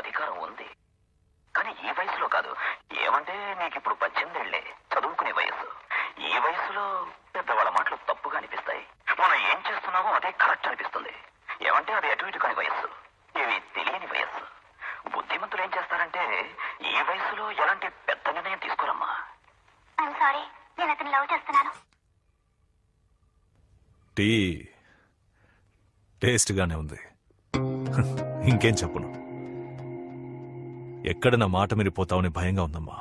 అధికారం ఉంది. కానీ ఈ వయసులో కాదు. ఏమంటే నీకిప్పుడు 18 ఏళ్లే, చదువుకునే వయసు. ఈ వయసులో పెద్దవాళ్ళ మాటలు తప్పుగా అనిపిస్తాయి. మనం ఏం చేస్తున్నామో అదే కరెక్ట్ అనిపిస్తుంది. ఏమంటే అది అటు ఇటు కాని వయస్సు, ఇవి తెలియని వయస్సు. బుద్ధిమంతులు ఏం చేస్తారంటే ఈ వయసులో ఎలాంటి పెద్ద నిర్ణయం తీసుకోరమ్మా. ఐఎమ్ సారీ, నేను అతను లవ్ చేస్తున్నాను. టీ టేస్ట్ గానే ఉంది. ఇంకేం చెప్పను. ఎక్కడ నా మాట మీరిపోతావని భయంగా ఉందమ్మా.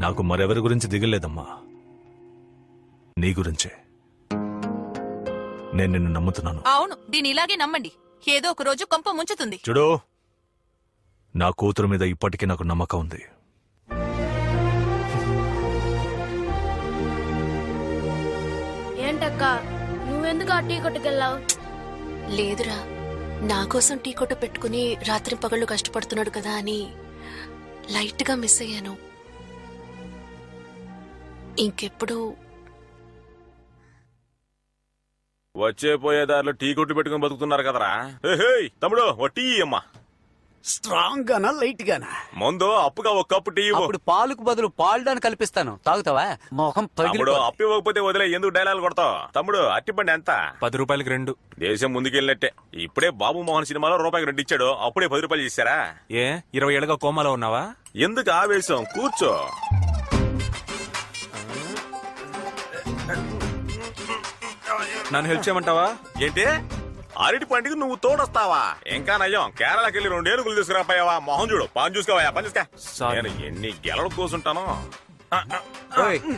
నాకు మరెవరి గురించి దిగలేదమ్మా, నీ గురించే. నేను నిన్ను నమ్ముతున్నాను. అవును, దీని ఇలాగే నమ్మండి. ఏదో ఒక రోజు కొంప ముంచుతుంది. చూడు, నా కూతురు మీద ఇప్పటికీ నాకు నమ్మకం ఉంది. ఏంటక్క, నువ్వెందుకు ఆ టీ కొట్టుకెళ్ళావు? లేదురా, నా కోసం టీ కొట్టు పెట్టుకుని రాత్రి పగళ్ళు కష్టపడుతున్నాడు కదా అని లైట్ గా మిస్ అయ్యాను. ఇంకెప్పుడు వచ్చే పోయే దారిలో టీ కొట్టు పెట్టుకుని బతుకుతున్నారు కదరా. తమ్ముడు ఓ టీ అమ్మా. స్ట్రాంగ్ గానా లైట్ గానా? ముందు అప్పుగా ఒక కప్పు టీ ఇవ్వు. అప్పుడు పాలకు బదులు పాల్డాన్ని కల్పిస్తాను, తాగుతావా? మొహం తమ్ముడు అప్పు ఇవ్వకపోతే వదిలే, ఎందుకు డైలాగ్ కొడతావు? తమ్ముడు అట్టిపండి ఎంత? 10 రూపాయలకి 2. దేశం ముందుకెళ్ళినట్టే. ఇప్పుడే బాబు మోహన్ సినిమాలో రూపాయికి 2 ఇచ్చాడు, అప్పుడే 10 రూపాయలు చేశారా? ఏ 20 ఏళ్ళగా కోమాలో ఉన్నావా? ఎందుకు ఆవేశం, కూర్చో. నన్ను హెల్ప్ చేయమంటావా? ఏంటి అరటి పండుగ నువ్వు తోడొస్తావా? ఇంకా నయ్యం, కేరళకి వెళ్ళి 2 ఏనుగులు తీసుకురాపోయావా? మొహం చూడు, పని చూసుకోవా, పని చూసుకో. నేను ఎన్ని గెలలు కూర్చుంటాను.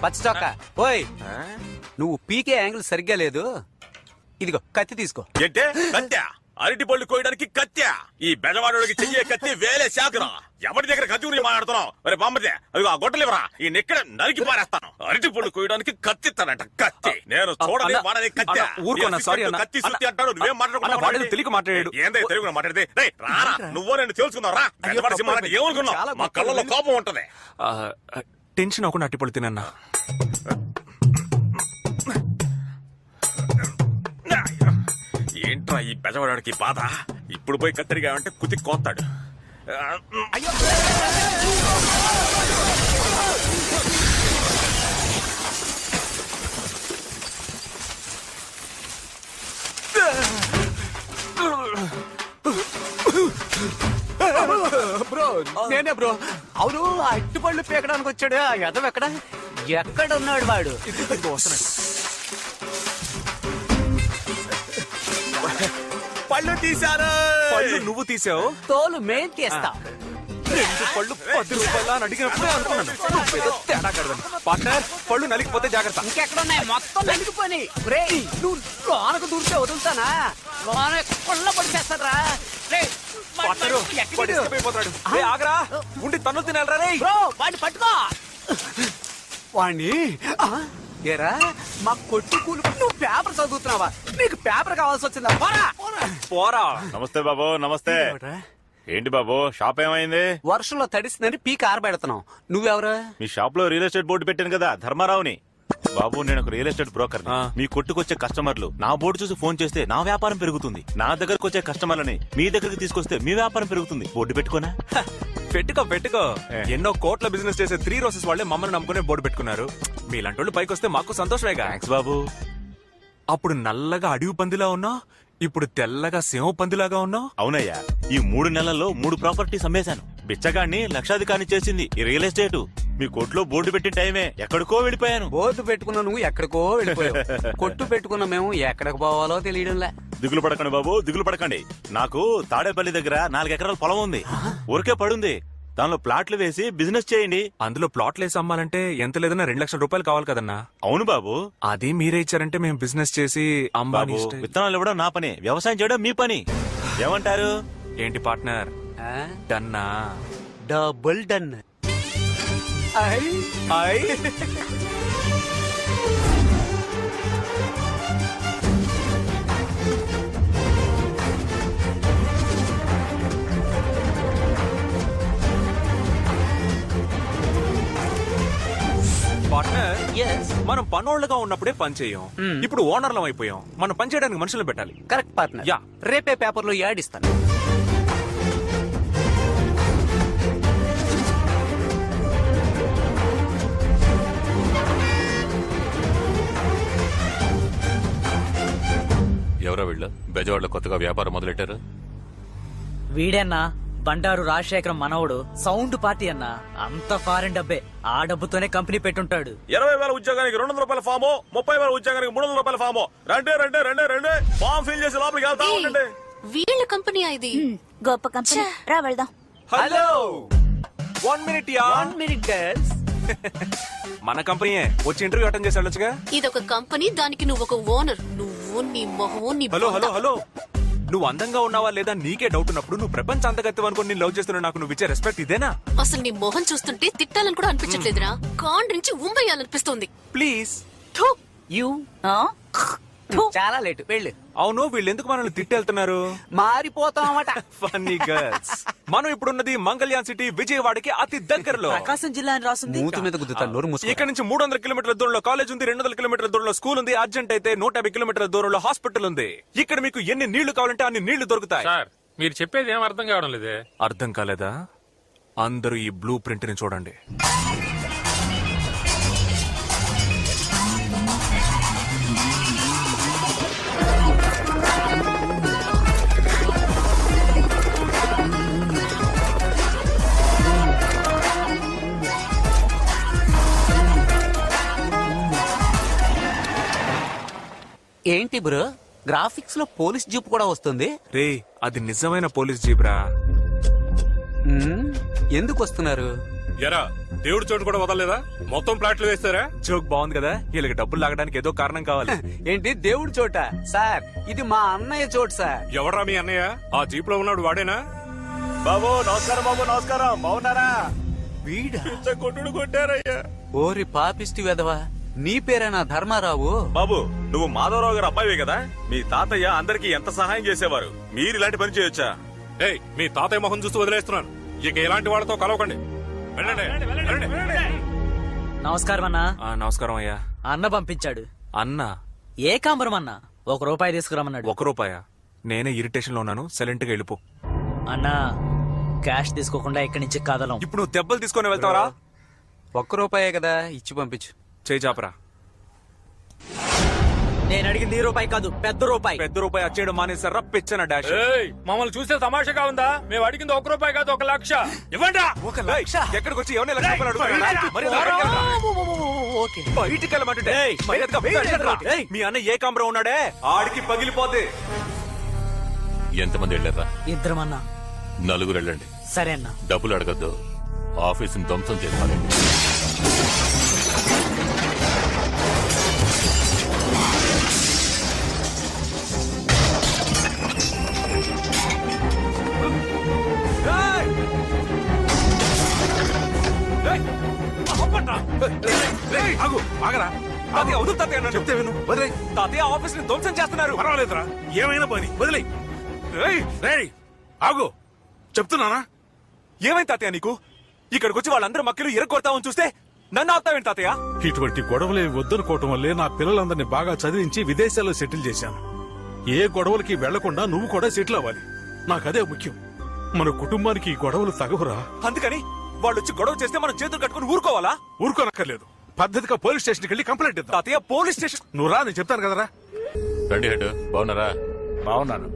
పచ్చ ఓయ్, నువ్వు పీకే యాంగిల్ సరిగ్గా లేదు. ఇదిగో కత్తి తీసుకో. ఏంటే కత్త్యా? అరటి పళ్ళు కోయడానికి కత్త్యా? ఈ బెజవాడోడికి చెయ్యే కత్తి వేలే శాఖరా. ఎవరి దగ్గర కత్తి గురించి మాట్లాడుతున్నావు? మరి బామ్మదే, అదిగో ఆ గొట్టలివరా, ఈ నెక్కడ నరికి పారేస్తాను. అరటి పళ్ళు కోయడానికి కత్తి ఇస్తానంట. కత్తి నేను చూడని వాడని కత్తి. ఊరుకోనా, సారీ అన్న. కత్తి సుత్తి అంటాడు, నువ్వేం మాట్లాడుకున్నావు? తెలియక మాట్లాడాడు. ఏందే తెలుగు మాట్లాడితే? రారా, నువ్వో నేను తెలుసుకున్నావు రా. బెజవాడ సింహాలు అంటే ఏమనుకున్నావు? మా కళ్ళలో కోపం ఉంటది. టెన్షన్ అవ్వకుండా అట్టిపళ్ళు తినన్నా. ఏంట్రా ఈ బెజవాడికి బాధ? ఇప్పుడు పోయి కత్తరిగా అంటే కుతి కోస్తాడు. బ్రో నేనే బ్రో. అవును, అట్టుపళ్ళు పీకడానికి వచ్చాడు. ఆ యదవ ఎక్కడ ఉన్నాడు వాడు? పళ్ళు తీశారు. పళ్ళు నువ్వు తీసావు, తోలు మేం తీస్తా. 2 పళ్ళు 10 రూపాయలు అని అడిగినప్పుడే అనుకున్నాను నువ్వేదో తేడా కడదని. పార్ట్నర్, పళ్ళు నలిగిపోతే జాగ్రత్త. ఇంకెక్కడున్నాయి? మొత్తం నలిగిపోయి. నువ్వు లోనకు దూరితే వదులుతానా? లోన కొల్ల పడిచేస్తారా? ఆగరా, ఉండి తన్ను తినాలరా రే. బ్రో వాడిని పట్టుకో. వాణ్ణి ఏరా, మా కొట్టు కూలి. నువ్వు పేపర్ చదువుతున్నావా? నీకు పేపర్ కావాల్సి వచ్చిందా? పోరా. నమస్తే బాబు. నమస్తే. ఏంటి బాబు, షాప్ ఏమైంది? వర్షంలో తడిసిందని పీక ఆరబెడుతున్నావు. నువ్వెవరు? మీ షాప్ లో రియల్ ఎస్టేట్ బోర్డు పెట్టాను కదా, ధర్మారావుని. బాబు నేను ఒక రియల్ ఎస్టేట్ బ్రోకర్. మీ కొట్టుకొచ్చే కస్టమర్లు నా బోర్డు చూసి ఫోన్ చేస్తే నా వ్యాపారం పెరుగుతుంది. నా దగ్గరకు వచ్చే కస్టమర్లని మీ దగ్గరికి తీసుకొస్తే మీ వ్యాపారం పెరుగుతుంది. బోర్డు పెట్టుకోనా? పెట్టుకో. ఎన్నో కోట్ల బిజినెస్ చేసే 3 రోజెస్ వాళ్ళే మమ్మల్ని నమ్ముకునే బోర్డు పెట్టుకున్నారు. మీలాంటి వాళ్ళు పైకి వస్తే మాకు సంతోషమేగా. థ్యాంక్స్ బాబు. అప్పుడు నల్లగా అడవి పందిలా ఉన్నా, ఇప్పుడు తెల్లగా సింహ పందిలాగా ఉన్నావు. అవునయ్యా, ఈ 3 నెలల్లో 3 ప్రాపర్టీస్ అమ్మేశాను. బిచ్చగాన్ని లక్షాధికారిని చేసింది ఈ రియల్ ఎస్టేట్. మీ కొట్లో బోర్డు పెట్టిన టైమే ఎక్కడికో వెళ్ళిపోయాను. బోర్డు పెట్టుకున్నా నువ్వు ఎక్కడికో వెళ్ళిపోయావు. కొట్టు పెట్టుకున్నా మేము ఎక్కడికి పోవాలో తెలియడంలే. దిగులు పడకండి బాబు, దిగులు పడకండి. నాకు తాడేపల్లి దగ్గర 4 ఎకరాల పొలం ఉంది, ఊరికే పడుంది. దానిలో ప్లాట్లు వేసి బిజినెస్ చేయండి. అందులో ప్లాట్లు వేసి అమ్మాలంటే ఎంత లేదన్నా 2 లక్షల రూపాయలు కావాలి కదన్నా. అవును బాబు. అది మీరే ఇచ్చారంటే మేము బిజినెస్ చేసి బాబు, విత్తనాలు ఇవ్వడం నా పని, వ్యవసాయం చేయడం మీ పని. ఏమంటారు? ఏంటి పార్ట్నర్, డన్నా? Double done. పార్ట్నర్, మనం పనోళ్ళగా ఉన్నప్పుడే పని చేయం. ఇప్పుడు ఓనర్లం అయిపోయాం. మనం పని చేయడానికి మనుషులు పెట్టాలి. Correct partner. యా, రేపే పేపర్లో యాడ్ ఇస్తాను. ఎవరో వీళ్ళు బెజవాడలో కొత్తగా వ్యాపారం మొదలెట్టారు? వీడన్నా బండారు రాజశేఖరం మనవడు సౌండ్ పార్టీ అన్నా. అంత ఫారెన్ డబ్బే. ఆ డబ్బుతోనే కంపెనీ పెట్టుంటాడు. 20,000 ఉద్యోగానికి 200 రూపాయల ఫాము, 30,000 ఉద్యోగానికి 300 రూపాయల ఫాము. రండి ఫామ్ ఫిల్ చేసి లోపలికి వెళ్తా ఉండండి. వీళ్ళ కంపెనీ ఇది. గొప్ప కంపెనీ. రా వెళ్దాం. Hello 1 minute yeah. 1 minute girls. మన కంపెనీయే. వచ్చి ఇంటర్వ్యూ అటెండ్ చేసి వెళ్ళొచ్చుగా. ఇదొక కంపెనీ, దానికి నువ్వు ఒక ఓనర్. నువ్వు నీ మొహం నీ హలో బొంద. హలో హలో నువ్వు అందంగా ఉన్నావా లేదా నీకే డౌట్ ఉన్నప్పుడు నువ్వు ప్రపంచ అంతగత్యం అనుకుని నేను లవ్ చేస్తున్నా నాకు నువ్వు ఇచ్చే రెస్పెక్ట్ ఇదేనా? అసలు నీ మొహం చూస్తుంటే తిట్టాలని కూడా అనిపించట్లేదురా. కాండ్రించి ఉమ్మేయాలనిపిస్తుంది. ప్లీజ్. You? చాలా లేటు వెళ్ళు. అవును వీళ్ళు ఎందుకు మనల్ని తిట్టెళ్తున్నారు? మారిపోతామట. Funny girls. మనం ఇప్పుడున్నది మంగళ్యాన్ సిటీ, విజయవాడకి అతి దగ్గరలో. ప్రకాశం జిల్లా అని రాసింది. మూతి మీద గుద్దుతాను, నోరు మూసుకో. ఇక్కడ నుంచి 300 కిలోమీటర్ల దూరంలో కాలేజ్ ఉంది, 200 కిలోమీటర్ల దూరంలో స్కూల్ ఉంది, అర్జెంట్ అయితే 150 కిలోమీటర్ల దూరంలో హాస్పిటల్ ఉంది. ఇక్కడ మీకు ఎన్ని నీళ్లు కావాలంటే అన్ని నీళ్లు దొరుకుతాయి. సార్ మీరు చెప్పేది ఏం అర్థం కావడం లేదే. అర్థం కాలేదా? అందరూ ఈ బ్లూ ప్రింట్ ని చూడండి. ఏంటి బ్రో, గ్రాఫిక్స్ లో పోలీస్ జీప్ కూడా వస్తుంది? రే అది నిజమైన పోలీస్ జీబ్రా. ఎందుకు వస్తున్నారు? ఎరా దేవుడి చోటు కూడా వదలలేదా? మొత్తం ప్లాట్లు వేస్తారా? జోక్ బాగుంది కదా. వీళ్ళకి డబ్బులు లాగడానికి ఏదో కారణం కావాలి. ఏంటి దేవుడి చోట? సార్ ఇది మా అన్నయ్య చోటు సార్. ఎవరా మీ అన్నయ్య? ఆ జీప్ లో ఉన్నాడు వాడేనా? బాబు నమస్కారం. బాబు నమస్కారం. బాగున్నారా? వీడా? కొట్టుడు కొట్టారయ్యా. ఓరి పాపిష్టి వెధవా, నీ పేరేనా ధర్మారావు? బాబు నువ్వు మాధవరావు గారు అబ్బాయివే కదా? మీ తాతయ్య అందరికి ఎంత సహాయం చేసేవారు. మీరు ఇలాంటి పని చేయొచ్చా? ఏయ్ మీ తాతయ్య మొహం చూస్తూ వదిలేస్తున్నాను. ఇక ఎలాంటి వాళ్ళతో కలవకండి. వెళ్ళండి. నమస్కారం అన్నా. నమస్కారం అయ్యా. అన్న పంపించాడు. అన్న ఏకాంబరం అన్న. ₹1 తీసుకురమ్మన్నాడు. ₹1? నేనే ఇరిటేషన్ లో ఉన్నాను, సైలెంట్ గా వెళ్ళిపో. అన్నా క్యాష్ తీసుకోకుండా ఇక్కడి నుంచి కదలం. ఇప్పుడు నువ్వు దెబ్బలు తీసుకొని వెళ్తావరా? ₹1 కదా, ఇచ్చి పంపించు. చేయి చాపరా. నేను అడిగింది ₹1 కాదు, పెద్ద రూపాయి. పెద్ద రూపాయి వచ్చేయడం మానేసారా? పిచ్చన డాష్. మమ్మల్ని చూస్తే తమాషాగా ఉందా? మేము అడిగింది ₹1 కాదు, 1,00,000 ఇవ్వండి. 1,00,000 ఎక్కడికి వచ్చి ఎవరిని లక్ష రూపాయలు అడుగుతున్నారా? మరి బయటికి వెళ్ళమంటుంటే మర్యాదగా బయటికి వెళ్ళరా? మీ అన్న ఏకాంబరం ఉన్నాడే, ఆడికి పగిలిపోతే. ఎంతమంది వెళ్ళారా? ఇద్దరమన్నా. 4 వెళ్ళండి. సరే అన్నా. డబ్బులు అడగద్దు, ఆఫీసుని ధ్వంసం చేయాలి. చెప్తే విను. తాతయ్య ఆఫీస్ ని ధ్వంసం చేస్తున్నారు. పర్వాలేదురా, ఏమైనా పని వదిలే. ఆగు చెప్తున్నానా? ఏమైంది తాతయ్య నీకు? ఇక్కడికి వచ్చి వాళ్ళందరూ మక్కలు ఇరగొడతామని చూస్తే నన్ను ఆపుతావేంటి తాతయ్య? ఇటువంటి గొడవలే వద్దనుకోవటం వల్లే నా పిల్లలందరినీ బాగా చదివించి విదేశాల్లో సెటిల్ చేశాను. ఏ గొడవలకి వెళ్లకుండా నువ్వు కూడా సెటిల్ అవ్వాలి. నాకదే ముఖ్యం. మన కుటుంబానికి ఈ గొడవలు తగవురా. అందుకని వాళ్ళు వచ్చి గొడవ చేస్తే మనం చేతులు కట్టుకుని ఊరుకోవాలా? ఊరుకోనక్కర్లేదు, పద్ధతిగా పోలీస్ స్టేషన్కి వెళ్ళి కంప్లైంట్ ఇద్దాం. తాతయ్య పోలీస్ స్టేషన్? నువ్వు రా, నేను చెప్తాను కదరా. రండి హెడ్, బాగున్నారా? బాగున్నాను.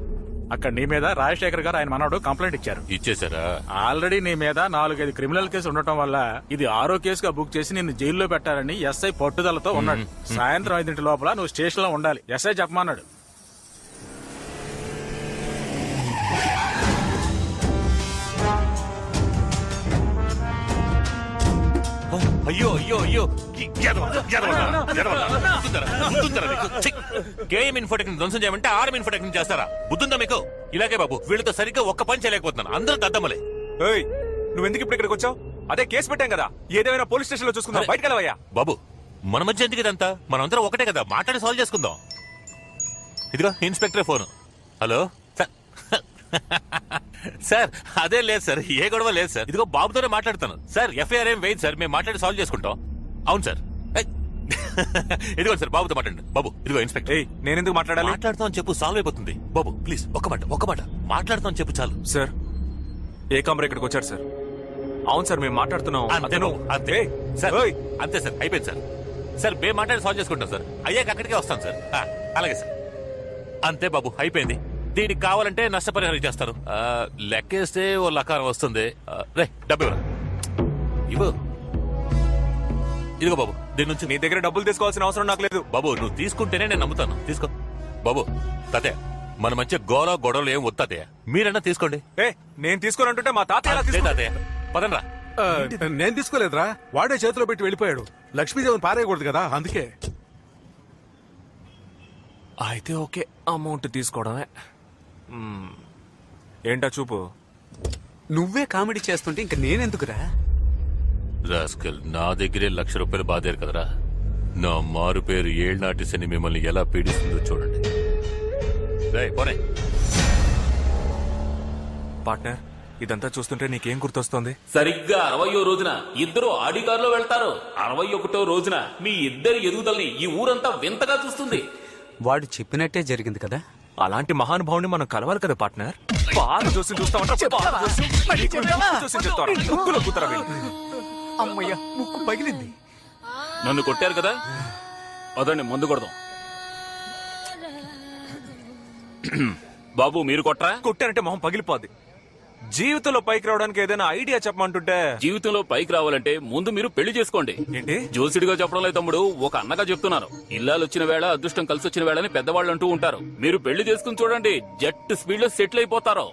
అక్కడ నీ మీద రాజశేఖర్ గారు ఆయన మనవడు కంప్లైంట్ ఇచ్చారు. ఇచ్చేసారా? ఆల్రెడీ నీ మీద 4-5 క్రిమినల్ కేసు ఉండటం వల్ల ఇది 6వ కేసుగా బుక్ చేసి నిన్ను జైల్లో పెట్టాలని ఎస్ఐ పట్టుదలతో ఉన్నాడు. సాయంత్రం 5 లోపల నువ్వు స్టేషన్ లో ఉండాలి. ఎస్ఐ చెప్పమన్నాడు. అయ్యో అయ్యో అయ్యో, కేఎం ఇన్ఫోటెక్ ధ్వంసం చేయమంటే ఆర్ఎం ఇన్ఫోటెక్ చేస్తారా? బుద్ధుందా మీకు? ఇలాగే బాబు, వీళ్ళతో సరిగ్గా ఒక్క పని చేయలేకపోతున్నాను. అందరూ దద్దమ్మలే. నువ్వెందుకు ఇప్పుడు ఇక్కడికి వచ్చావు? అదే కేసు పెట్టాం కదా, ఏదేమైనా పోలీస్ స్టేషన్ లో చూసుకుందాం. బయటకు వెళ్ళవయ్యా. బాబు మన మధ్య ఎందుకు ఇదంతా? మనందరం ఒకటే కదా, మాట్లాడి సాల్వ్ చేసుకుందాం. ఇదిగో ఇన్స్పెక్టర్ ఫోన్. హలో సార్, అదే లేదు సార్, ఏ గొడవ లేదు సార్. ఇదిగో బాబుతోనే మాట్లాడుతాను సార్. ఎఫ్ఐఆర్ ఏం వేయదు సార్, మేము మాట్లాడి సాల్వ్ చేసుకుంటాం. అవును సార్. ఇదిగో సార్, బాబుతో మాట్లాడండి. బాబు ఇదిగో ఇన్స్పెక్టర్. నేనెందుకు మాట్లాడాలి? మాట్లాడుతాం అని చెప్పు, సాల్వ్ అయిపోతుంది. బాబు ప్లీజ్ ఒక్క మాట మాట్లాడుతాం అని చెప్పు చాలు. సార్ ఏకాంబరం ఇక్కడికి వచ్చారు సార్. అవును సార్, మేము మాట్లాడుతున్నాం. అంతే సార్, అంతే సార్, అయిపోయింది సార్. సార్ మేము మాట్లాడి సాల్వ్ చేసుకుంటాం సార్. అయ్యాక అక్కడికే వస్తాం సార్. అలాగే సార్. అంతే బాబు, అయిపోయింది. దీనికి కావాలంటే నష్టపరిహారం చేస్తారు. లెక్కేస్తే ఓ లకారం వస్తుంది. రే డబ్బు ఇవ్వరా, ఇవ్వు. ఇదిగో బాబు, దీని నుంచి నీ దగ్గర డబ్బులు తీసుకోవాల్సిన అవసరం నాకు లేదు. బాబు నువ్వు తీసుకుంటేనే నేను నమ్ముతాను. తీసుకో బాబు. తాతయ్య మన మంచి గొడవలు ఏం వద్దు తాతయ్య, మీరన్నా తీసుకోండి. నేను తీసుకోనంటుంటే మా తాతయ్య తాతయ్య పదండ్రా. నేను తీసుకోలేదురా, వాడే చేతిలో పెట్టి వెళ్ళిపోయాడు. లక్ష్మీదేవిని పారేయకూడదు కదా, అందుకే. అయితే ఓకే, అమౌంట్ తీసుకోవడమే. ఏంటా చూపు? నువ్వే కామెడీ చేస్తుంటే ఇంక నేనెందుకురా? రాస్కల్, నా దగ్గరే ₹1,00,000 బాధారు కదరా. నా మారు పేరు ఏళ్నాటి శని మిమ్మల్ని ఎలా పీడిస్తుందో చూడండి. పోనే పార్ట్నర్, ఇదంతా చూస్తుంటే నీకేం గుర్తొస్తుంది? సరిగ్గా 60వ రోజున ఇద్దరు ఆడి కారులో వెళ్తారు. 61వ రోజున మీ ఇద్దరి ఎదుగుదలని ఈ ఊరంతా వింతగా చూస్తుంది. వాడు చెప్పినట్టే జరిగింది కదా. అలాంటి మహానుభావుని మనం కలవాలి కదా పార్ట్నర్. పాత జోస్యం చూస్తామంటే అమ్మయ్య, ముక్కు పగిలింది. నన్ను కొట్టారు కదా, అదండి ముందు కొడదాం. బాబు మీరు కొట్రా? కొట్టారంటే మొహం పగిలిపోద్ది. జీవితంలో పైకి రావడానికి ఏదైనా ఐడియా చెప్పమంటుంటే. జీవితంలో పైకి రావాలంటే ముందు మీరు పెళ్లి చేసుకోండి. ఏంటి జోసిడిగా చెప్పడం లేదు తమ్ముడు, ఒక అన్నగా చెప్తున్నాను. ఇల్లాలు వచ్చిన వేళ అదృష్టం కలిసి వచ్చిన వేళని పెద్దవాళ్ళు అంటూ ఉంటారు. మీరు పెళ్లి చేసుకుని చూడండి, జెట్ స్పీడ్ లో సెటిల్ అయిపోతారు.